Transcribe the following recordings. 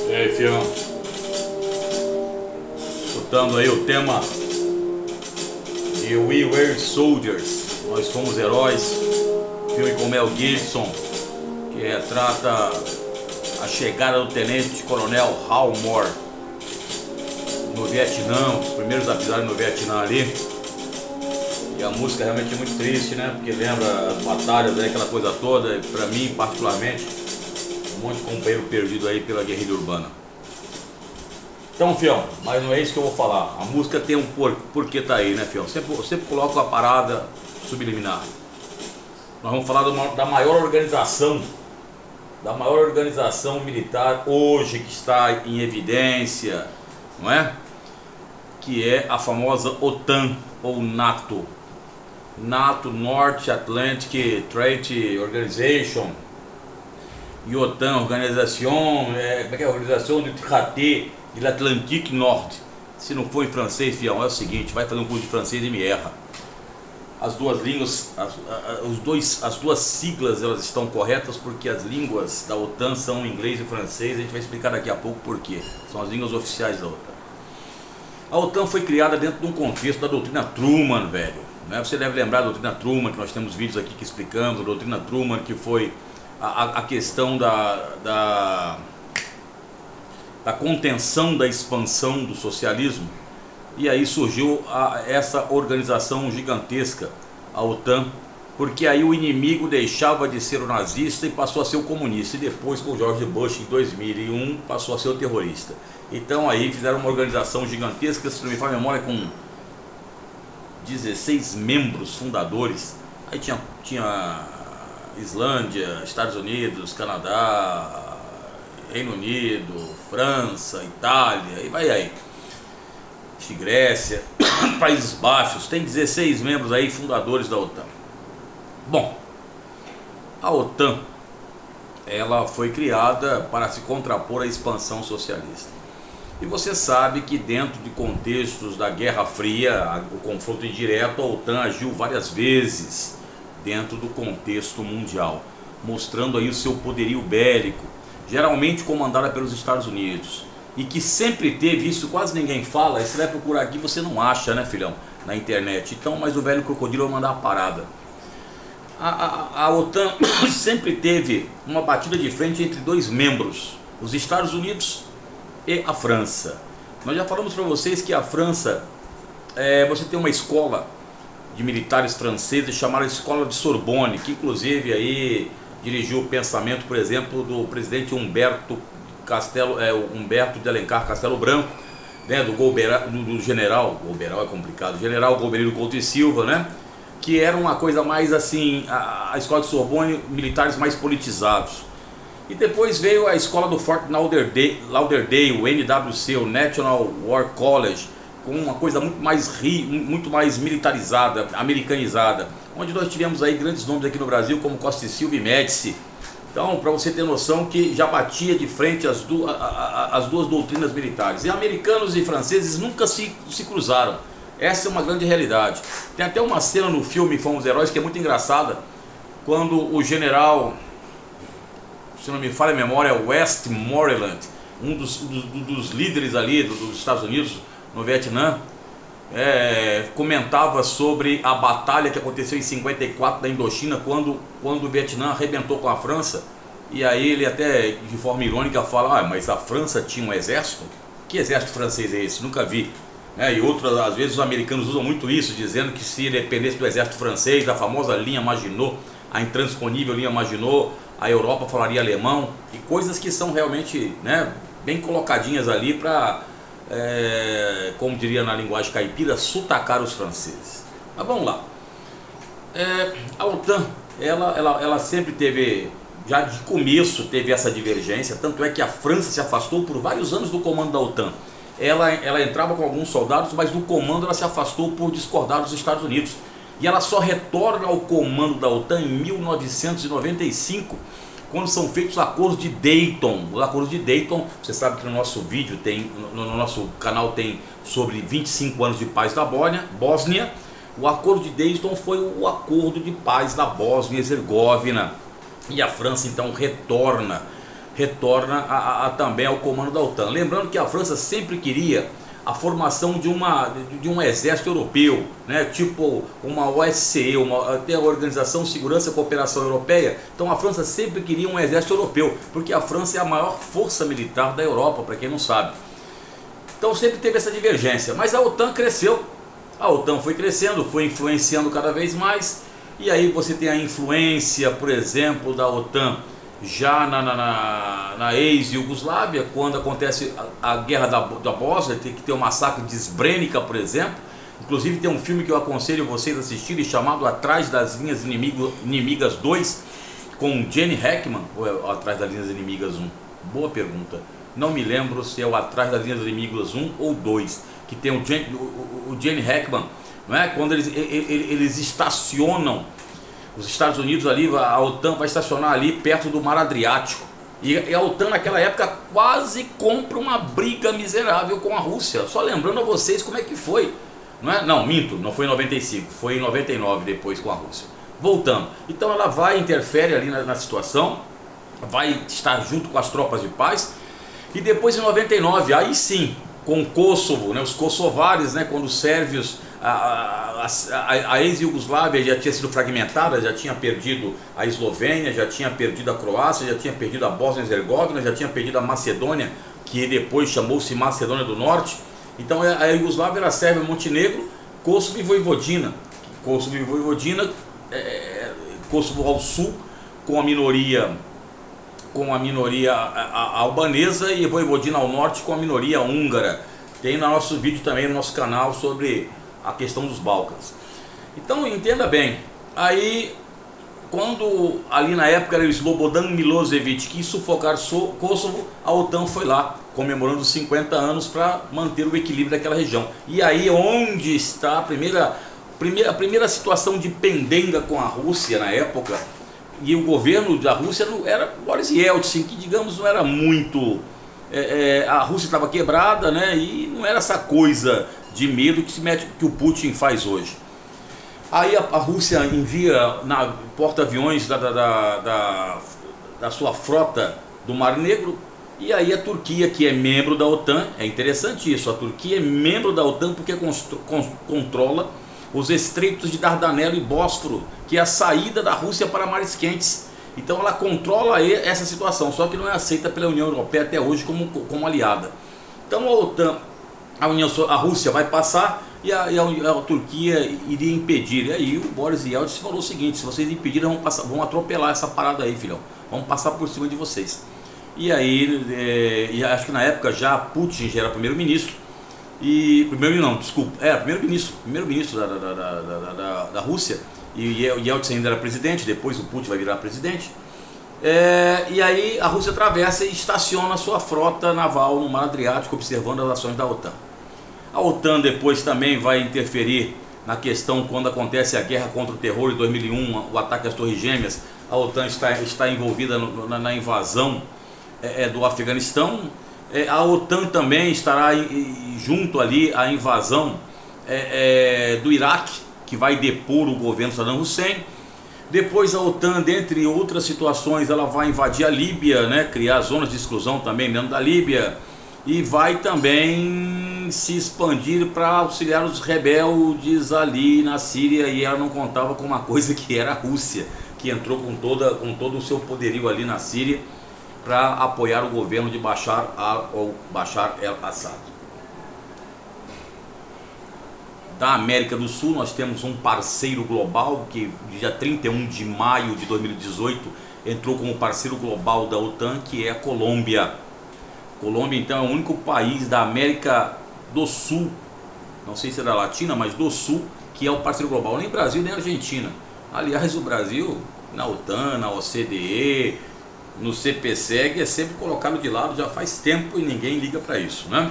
E aí, fião? Escutando aí o tema de We Were Soldiers, Nós Fomos Heróis, filme com Mel Gibson, que retrata a chegada do Tenente Coronel Hal Moore no Vietnã, os primeiros episódios no Vietnã ali. E a música realmente é muito triste, né? Porque lembra as batalhas, né? Aquela coisa toda. E pra mim, particularmente, um monte de companheiro perdido aí pela guerrilha urbana. Então, fião, mas não é isso que eu vou falar. A música tem um porquê tá aí, né, fião? Eu sempre coloco a parada subliminar. Nós vamos falar da maior organização militar hoje que está em evidência, não é? Que é a famosa OTAN ou NATO. NATO, North Atlantic Treaty Organization, e OTAN, Organização do Traité de l'Atlantique Nord. Se não for em francês, fião, é o seguinte, vai fazer um curso de francês e me erra. As duas línguas, as duas siglas, elas estão corretas porque as línguas da OTAN são inglês e francês. A gente vai explicar daqui a pouco por quê. São as línguas oficiais da OTAN. A OTAN foi criada dentro de um contexto da doutrina Truman, velho. Você deve lembrar da doutrina Truman, que nós temos vídeos aqui que explicamos. A doutrina Truman, que foi a questão da contenção da expansão do socialismo. E aí surgiu essa organização gigantesca, a OTAN, porque aí o inimigo deixava de ser o nazista e passou a ser o comunista. E depois, com o George Bush, em 2001, passou a ser o terrorista. Então aí fizeram uma organização gigantesca, se não me falha a memória, com 16 membros fundadores. Aí tinha Islândia, Estados Unidos, Canadá, Reino Unido, França, Itália, e vai aí. Grécia, Países Baixos, tem 16 membros aí fundadores da OTAN. Bom, a OTAN, ela foi criada para se contrapor à expansão socialista. E você sabe que dentro de contextos da Guerra Fria, o confronto indireto, a OTAN agiu várias vezes dentro do contexto mundial, mostrando aí o seu poderio bélico, geralmente comandada pelos Estados Unidos. E que sempre teve, isso quase ninguém fala, você vai procurar aqui, você não acha, né, filhão, na internet. Então, mas o velho crocodilo vai mandar a parada. A OTAN sempre teve uma batida de frente entre dois membros, os Estados Unidos e a França. Nós já falamos para vocês que a França, você tem uma escola de militares franceses chamada Escola de Sorbonne, que inclusive aí dirigiu o pensamento, por exemplo, do presidente Humberto de Alencar Castelo Branco, né, do general Golberal, é complicado, general Golberillo Couto e Silva, né, que era uma coisa mais assim, a escola de Sorbonne, militares mais politizados. E depois veio a escola do Fort Lauderdale, o NWC, o National War College, com uma coisa muito mais militarizada, americanizada, onde nós tivemos aí grandes nomes aqui no Brasil, como Costa e Silva e Médici. Então, para você ter noção que já batia de frente as duas doutrinas militares. E americanos e franceses nunca se cruzaram. Essa é uma grande realidade. Tem até uma cena no filme Fomos Heróis que é muito engraçada, quando o general, se não me falha a memória, Westmoreland, um dos líderes ali dos Estados Unidos no Vietnã, comentava sobre a batalha que aconteceu em 54 da Indochina, quando o Vietnã arrebentou com a França. E aí ele até de forma irônica fala: mas a França tinha um exército? Que exército francês é esse? Nunca vi. E outras, às vezes os americanos usam muito isso, dizendo que se dependesse do exército francês, da famosa linha Maginot, a intransponível linha Maginot, a Europa falaria alemão, e coisas que são realmente, né, bem colocadinhas ali para, como diria na linguagem caipira, sutacar os franceses. Mas vamos lá. A OTAN, ela sempre teve, já de começo teve essa divergência, tanto é que a França se afastou por vários anos do comando da OTAN. Ela entrava com alguns soldados, mas do comando ela se afastou por discordar dos Estados Unidos. E ela só retorna ao comando da OTAN em 1995, quando são feitos os acordos de Dayton. Os acordos de Dayton, você sabe que no nosso vídeo no nosso canal tem sobre 25 anos de paz da Bósnia. O acordo de Dayton foi o acordo de paz da Bósnia e Herzegovina. E a França então retorna retorna também ao comando da OTAN. Lembrando que a França sempre queria a formação de um exército europeu, né? Tipo uma OSCE, tem a Organização Segurança e Cooperação Europeia. Então a França sempre queria um exército europeu, porque a França é a maior força militar da Europa, para quem não sabe. Então sempre teve essa divergência, mas a OTAN cresceu, a OTAN foi crescendo, foi influenciando cada vez mais, e aí você tem a influência, por exemplo, da OTAN já na ex-Iugoslávia, quando acontece a guerra da Bósnia, tem que ter o massacre de Srebrenica, por exemplo. Inclusive tem um filme que eu aconselho vocês a assistirem, chamado Atrás das Linhas Inimigas 2, com Gene Hackman, ou é Atrás das Linhas Inimigas 1? Boa pergunta. Não me lembro se é o Atrás das Linhas Inimigas 1 ou 2, que tem o Gene Hackman, não é? Quando eles estacionam, os Estados Unidos ali, a OTAN vai estacionar ali perto do Mar Adriático. E a OTAN naquela época quase compra uma briga miserável com a Rússia. Só lembrando a vocês como é que foi. Não é? Não, minto, não foi em 95, foi em 99 depois com a Rússia. Voltando. Então ela vai, interfere ali na situação, vai estar junto com as tropas de paz. E depois em 99, aí sim, com o Kosovo, né, os kosovares, né, quando os sérvios, a ex-Iugoslávia já tinha sido fragmentada, já tinha perdido a Eslovênia, já tinha perdido a Croácia, já tinha perdido a Bósnia e Herzegovina, já tinha perdido a Macedônia, que depois chamou-se Macedônia do Norte. Então a Iugoslávia era Sérvia, Montenegro, Kosovo e Voivodina. Kosovo e Voivodina, Kosovo ao sul, com a minoria albanesa, e Voivodina ao norte com a minoria húngara. Tem no nosso vídeo também, no nosso canal, sobre a questão dos Balcãs. Então entenda bem, aí quando ali na época era o Slobodan Milosevic que ia sufocar Kosovo, a OTAN foi lá comemorando os 50 anos para manter o equilíbrio daquela região. E aí onde está a primeira situação de pendenga com a Rússia na época. E o governo da Rússia não era Boris Yeltsin, que digamos não era muito... a Rússia estava quebrada, né? E não era essa coisa de medo que o Putin faz hoje. Aí a Rússia envia na porta-aviões da sua frota do Mar Negro. E aí a Turquia, que é membro da OTAN, é interessante isso, a Turquia é membro da OTAN porque controla os estreitos de Dardanelo e Bósforo, que é a saída da Rússia para mares quentes. Então ela controla essa situação, só que não é aceita pela União Europeia até hoje como aliada. Então a OTAN, a Rússia vai passar e a Turquia iria impedir. E aí o Boris Yeltsin falou o seguinte: se vocês impedirem, vão atropelar essa parada aí, filhão. Vamos passar por cima de vocês. E aí, acho que na época já Putin já era primeiro-ministro. Primeiro-ministro da Rússia, e Yeltsin ainda era presidente, depois o Putin vai virar presidente. E aí a Rússia atravessa e estaciona a sua frota naval no Mar Adriático, observando as ações da OTAN. A OTAN depois também vai interferir na questão quando acontece a guerra contra o terror em 2001, o ataque às Torres Gêmeas. A OTAN está envolvida na invasão do Afeganistão. A OTAN também estará junto ali à invasão do Iraque, que vai depor o governo Saddam Hussein. Depois a OTAN, dentre outras situações, ela vai invadir a Líbia, né, criar zonas de exclusão também dentro da Líbia, e vai também se expandir para auxiliar os rebeldes ali na Síria. E ela não contava com uma coisa que era a Rússia, que entrou com todo o seu poderio ali na Síria para apoiar o governo de Bashar el-Assad. Da América do Sul nós temos um parceiro global que dia 31 de maio de 2018 entrou como parceiro global da OTAN, que é a Colômbia. Colômbia então é o único país da América do Sul, não sei se é da Latina, mas do Sul, que é o parceiro global. Nem Brasil nem Argentina. Aliás, o Brasil na OTAN, na OCDE, no CPSEG é sempre colocado de lado já faz tempo e ninguém liga para isso, né?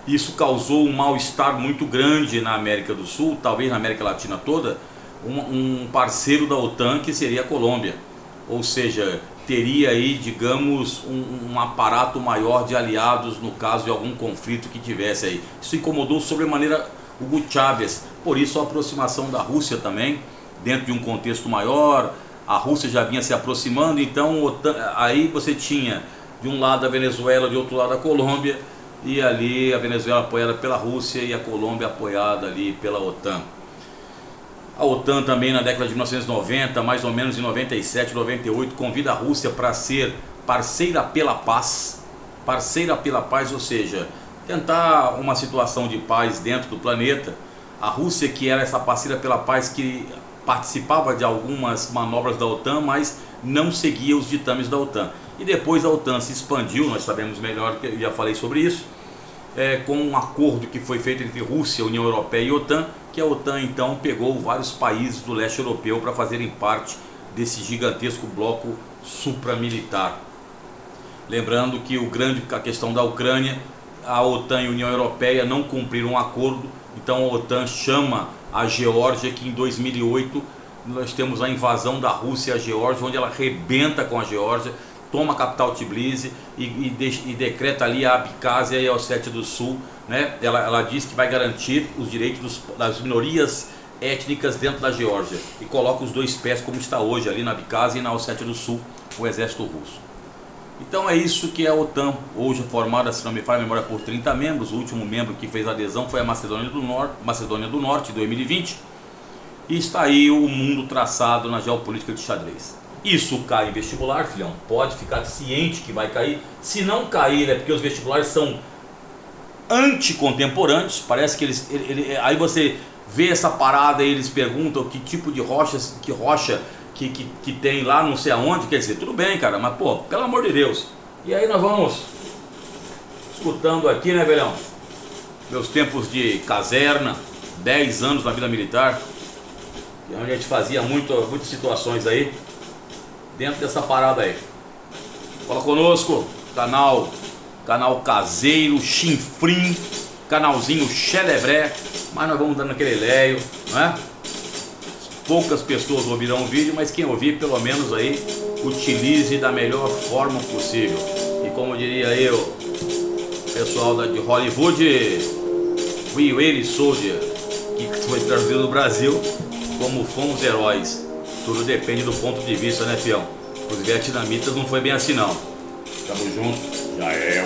Isso causou um mal-estar muito grande na América do Sul, talvez na América Latina toda. Um parceiro da OTAN que seria a Colômbia, ou seja, teria aí, digamos, um aparato maior de aliados no caso de algum conflito que tivesse aí. Isso incomodou sobremaneira Hugo Chávez, por isso a aproximação da Rússia também, dentro de um contexto maior, a Rússia já vinha se aproximando, então aí você tinha de um lado a Venezuela, de outro lado a Colômbia, e ali a Venezuela apoiada pela Rússia e a Colômbia apoiada ali pela OTAN. A OTAN também na década de 1990, mais ou menos em 97, 98, convida a Rússia para ser parceira pela paz, ou seja, tentar uma situação de paz dentro do planeta. A Rússia, que era essa parceira pela paz, que participava de algumas manobras da OTAN, mas não seguia os ditames da OTAN. E depois a OTAN se expandiu, nós sabemos melhor, que eu já falei sobre isso, com um acordo que foi feito entre Rússia, União Europeia e OTAN, que a OTAN então pegou vários países do leste europeu para fazerem parte desse gigantesco bloco supramilitar. Lembrando que a questão da Ucrânia, a OTAN e a União Europeia não cumpriram um acordo, então a OTAN chama a Geórgia, que em 2008 nós temos a invasão da Rússia à Geórgia, onde ela arrebenta com a Geórgia, toma a capital Tbilisi e decreta ali a Abcásia e a Ossétia do Sul, né? Ela diz que vai garantir os direitos das minorias étnicas dentro da Geórgia e coloca os dois pés, como está hoje ali na Abcásia e na Ossétia do Sul, o exército russo. Então é isso que é a OTAN, hoje formada, se não me falha a memória, por 30 membros. O último membro que fez adesão foi a Macedônia do Norte, em 2020. E está aí o mundo traçado na geopolítica de xadrez. Isso cai em vestibular, filhão, pode ficar ciente que vai cair. Se não cair é porque os vestibulares são anticontemporâneos. Parece que aí você vê essa parada e eles perguntam que tipo de rocha que tem lá não sei aonde. Quer dizer, tudo bem, cara, mas pô, pelo amor de Deus. E aí nós vamos escutando aqui, né, velhão, meus tempos de caserna, 10 anos na vida militar, onde a gente fazia muitas situações aí dentro dessa parada aí. Fala conosco, canal caseiro, chinfrim, canalzinho Xelebré, mas nós vamos dando aquele leio, não é? Poucas pessoas ouvirão o vídeo, mas quem ouvir, pelo menos aí, utilize da melhor forma possível. E como diria aí o pessoal de Hollywood, We Really Soldier, que foi traduzido no Brasil como Fomos Heróis. Tudo depende do ponto de vista, né, fião? Os vietnamitas não foi bem assim não. Tamo junto, já é.